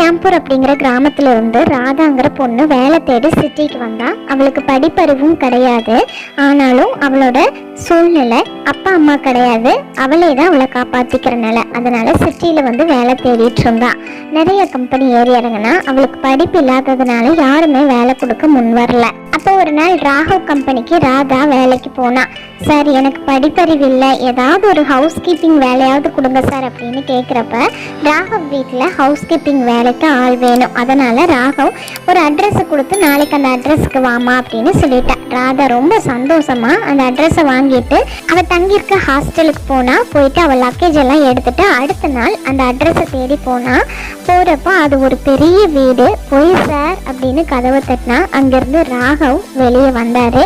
ஷாம்பூர் அப்படிங்கிற கிராமத்துல இருந்து ராதாங்கிற பொண்ணு வேலை தேடி சிட்டிக்கு வந்தா. அவளுக்கு படிப்பறிவும் கிடையாது. ஆனாலும் அவளோட சூழ்நிலை அப்பா அம்மா கிடையாது, அவளே தான் அவளை காப்பாத்திக்கிற நிலை. அதனால சிட்டியில வந்து வேலை தேடிட்டு இருந்தா. நிறைய கம்பெனி ஏறி இறங்கினா அவளுக்கு படிப்பு இல்லாததுனால யாருமே வேலை கொடுக்க முன் வரல. அப்போ ஒரு நாள் ராகவ் கம்பெனிக்கு ராதா வேலைக்கு போனா. சார், எனக்கு படிப்பறிவு இல்லை, ஏதாவது ஒரு ஹவுஸ் கீப்பிங் வேலையாவது கொடுங்க சார் அப்படின்னு கேட்குறப்ப ராகவ் வீட்டில் ஹவுஸ் கீப்பிங் வேலைக்கு ஆள் வேணும். அதனால ராகவ் ஒரு அட்ரஸை கொடுத்து நாளைக்கு அந்த அட்ரஸுக்கு வாமா அப்படின்னு சொல்லிட்டா. ராதா ரொம்ப சந்தோஷமா அந்த அட்ரஸை வாங்கிட்டு அவள் தங்கியிருக்க ஹாஸ்டலுக்கு போயிட்டு அவள் லக்கேஜ் எல்லாம் எடுத்துட்டு அடுத்த நாள் அந்த அட்ரஸை தேடி போகிறப்ப அது ஒரு பெரிய வீடு. போய் சார் அப்படின்னு கதவை தட்டினா அங்கேருந்து ராகவ் வெளியே வந்தார்.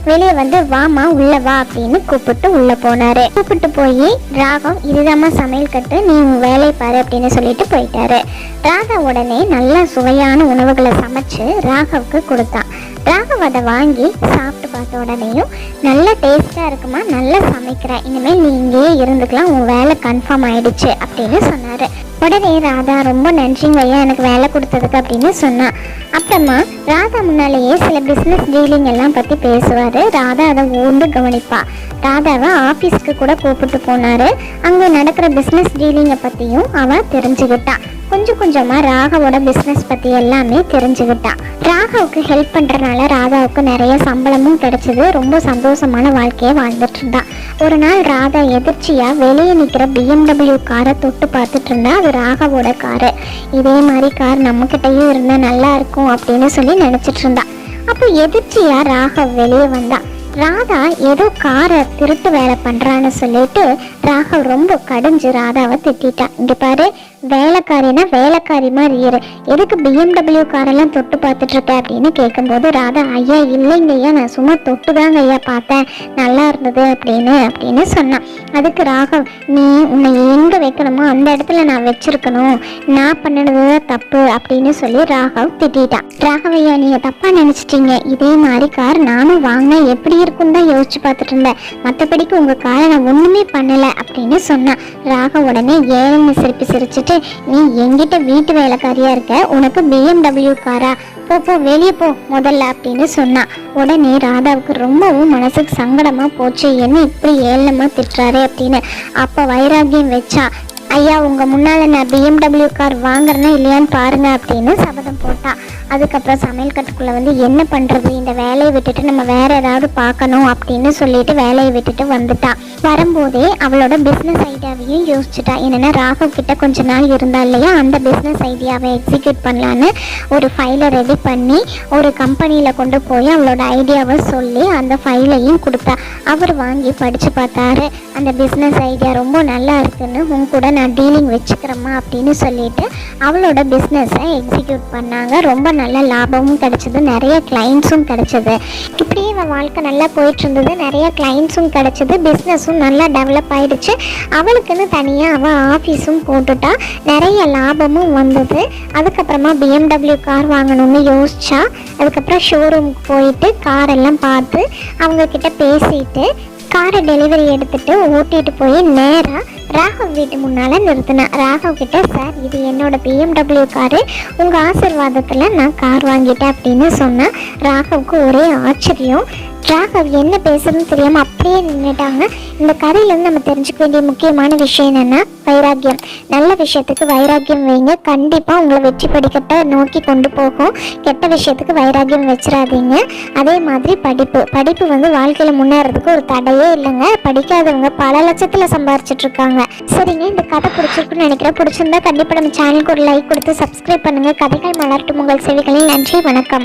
வெளியே வந்து வாமா உள்ள வா அப்படின்னு கூப்பிட்டு உள்ள போனாரு. கூப்பிட்டு போய் ராகவ் இதுதாம்மா சமையல் கட்டு, நீ உன் வேலையை பாரு அப்படின்னு சொல்லிட்டு போயிட்டாரு. ராதா உடனே நல்ல சுவையான உணவுகளை சமைச்சு ராகவுக்கு கொடுத்தான். ராகவ் அதை வாங்கி சாப்பிட்டு பார்த்த உடனேயும் நல்ல டேஸ்டாக இருக்குமா, நல்லா சமைக்கிற, இனிமேல் நீ இங்கேயே இருந்துக்கலாம், உன் வேலை கன்ஃபார்ம் ஆயிடுச்சு அப்படின்னு சொன்னார். உடனே ராதா ரொம்ப நன்றிங்க ஐயா எனக்கு வேலை கொடுத்ததுக்கு அப்படின்னு சொன்னான். அப்புறமா ராதா முன்னாலேயே சில பிஸ்னஸ் டீலிங் எல்லாம் பற்றி பேசுவார். ராதா அதை ஊர்ந்து கவனிப்பா. ராதாவை ஆஃபீஸ்க்கு கூட கூப்பிட்டு போனார். அங்கே நடக்கிற பிஸ்னஸ் டீலிங்கை பற்றியும் அவன் தெரிஞ்சுக்கிட்டான். கொஞ்சம் கொஞ்சமாக ராகவோட பிஸ்னஸ் பற்றி எல்லாமே தெரிஞ்சுக்கிட்டான். ராகவுக்கு ஹெல்ப் பண்ணுறதுனால ராதாவுக்கு நிறைய சம்பளமும் கிடைச்சிது. ரொம்ப சந்தோஷமான வாழ்க்கையை வாழ்ந்துட்டு இருந்தான். ஒரு நாள் ராதா எதிர்ச்சியாக வெளியே நிற்கிற BMW காரை தொட்டு பார்த்துட்டு இருந்தா. அது ராகவோட காரு. இதே மாதிரி கார் நம்மக்கிட்டையும் இருந்தால் நல்லா இருக்கும் அப்படின்னு சொல்லி நினச்சிட்டு இருந்தா. அப்போ எதிர்ச்சியாக ராகவ் வெளியே வந்தான். ராதா ஏதோ காரை திருட்டு வேலை பண்ணுறான்னு சொல்லிட்டு ராகவ் ரொம்ப கடிஞ்சு ராதாவை திட்டான். இங்கே பாரு, வேலைக்காரினா வேலைக்காரி மாதிரி இரு, எதுக்கு BMW காரெல்லாம் தொட்டு பார்த்துட்டு இருக்க அப்படின்னு கேட்கும்போது ராதா ஐயா இல்லைங்க ஐயா, நான் சும்மா தொட்டு தாங்க ஐயா பார்த்தேன், நல்லா இருந்தது அப்படின்னு சொன்னான். அதுக்கு ராகவ் நீ உன்னை எங்கே வைக்கணுமோ அந்த இடத்துல நான் வச்சிருக்கணும், நான் பண்ணினது தப்பு அப்படின்னு சொல்லி ராகவ் திட்டான். ராகவ் ஐயா நீங்கள் தப்பாக நினச்சிட்டீங்க, இதே மாதிரி கார் நானும் வாங்கினா எப்படி இருக்குன்னு தான் யோசிச்சு பார்த்துட்டு இருந்தேன், மற்றபடிக்கு உங்கள் காரை நான் ஒன்றுமே பண்ணலை அப்படின்னு சொன்னான். ராகவ் உடனே ஏன்னு சிரிச்சிட்டு நீ என்கிட்ட வீட்டு வேலைக்காரியா இருக்க, உனக்கு BMW காரா, போ வெளியே போ முதல்ல அப்படின்னு சொன்னான். உடனே ராதாவுக்கு ரொம்பவும் மனசுக்கு சங்கடமா போச்சு, என்ன இப்படி ஏளனமா திட்டுறாரு அப்படின்னு. அப்ப வைராகியம் வச்சா, ஐயா உங்க முன்னால நான் BMW கார் வாங்குறேன்னா இல்லையான்னு பாருங்க அப்படின்னு சபதம் போட்டா. அதுக்கப்புறம் சமையல் கட்டுக்குள்ள வந்து என்ன பண்றது, இந்த வேலையை விட்டுட்டு நம்ம வேற ஏதாவது பார்க்கணும் அப்படின்னு சொல்லிட்டு வேலையை விட்டுட்டு வந்துட்டா. வரும்போதே அவளோட பிஸ்னஸ் ஐடியாவையும் யோசிச்சுட்டா. என்னன்னா ராகவ் கிட்ட கொஞ்ச நாள் இருந்தா இல்லையா, அந்த பிஸ்னஸ் ஐடியாவை எக்ஸிக்யூட் பண்ணலான்னு ஒரு ஃபைலை ரெடி பண்ணி ஒரு கம்பெனியில் கொண்டு போய் அவளோட ஐடியாவை சொல்லி அந்த ஃபைலையும் கொடுத்தா. அவர் வாங்கி படித்து பார்த்தாரு. அந்த பிஸ்னஸ் ஐடியா ரொம்ப நல்லா இருக்குன்னு, உன் கூட நான் டீலிங் வச்சுக்கிறேம்மா அப்படின்னு சொல்லிட்டு அவளோட பிஸ்னஸை எக்ஸிக்யூட் பண்ணாங்க. ரொம்ப நல்ல லாபமும் கிடைச்சது, நிறைய கிளைண்ட்ஸும் கிடைச்சது. இப்படியே அவள் வாழ்க்கை நல்லா போயிட்டு இருந்தது, நிறைய கிளைண்ட்ஸும் கிடைச்சது, பிஸ்னஸும் நல்லா டெவலப் ஆயிடுச்சு. அவளுக்குன்னு தனியாக அவள் ஆஃபீஸும் போட்டுட்டா, நிறைய லாபமும் வந்தது. அதுக்கப்புறமா BMW கார் வாங்கணும்னு யோசிச்சா. அதுக்கப்புறம் ஷோரூமுக்கு போயிட்டு காரெல்லாம் பார்த்து அவங்கக்கிட்ட பேசிட்டு காரை டெலிவரி எடுத்துட்டு ஓட்டிட்டு போய் நேராக ராகவ் வீட்டு முன்னால் நிறுத்தினேன். ராகவ் கிட்ட சார் இது என்னோட BMW காரு, உங்கள் ஆசீர்வாதத்தில் நான் கார் வாங்கிட்டேன் அப்படின்னு சொன்னேன். ராகவுக்கு ஒரே ஆச்சரியம். ராகவ் என்ன பேசுறதுன்னு தெரியாமல் அப்படியே நின்றுட்டாங்க. இந்த கதையிலேருந்து நம்ம தெரிஞ்சுக்க வேண்டிய முக்கியமான விஷயம் என்னென்னா வைராக்கியம். நல்ல விஷயத்துக்கு வைராக்கியம் வைங்க, கண்டிப்பாக உங்களை வெற்றி படிக்கட்ட நோக்கி கொண்டு போகும். கெட்ட விஷயத்துக்கு வைராக்கியம் வச்சிடாதீங்க. அதே மாதிரி படிப்பு வந்து வாழ்க்கையில் முன்னேறதுக்கு ஒரு தடையே இல்லைங்க. படிக்காதவங்க பல லட்சத்தில் சம்பாரிச்சிட்டு இருக்காங்க. சரிங்க, இந்த கதை பிடிச்சிருக்குன்னு நினைக்கிறேன். பிடிச்சிருந்தா கண்டிப்பாக நம்ம சேனலுக்கு ஒரு லைக் கொடுத்து சப்ஸ்கிரைப் பண்ணுங்கள். கதைகள் மலரட்டும் உங்கள் செவிகளில். நன்றி, வணக்கம்.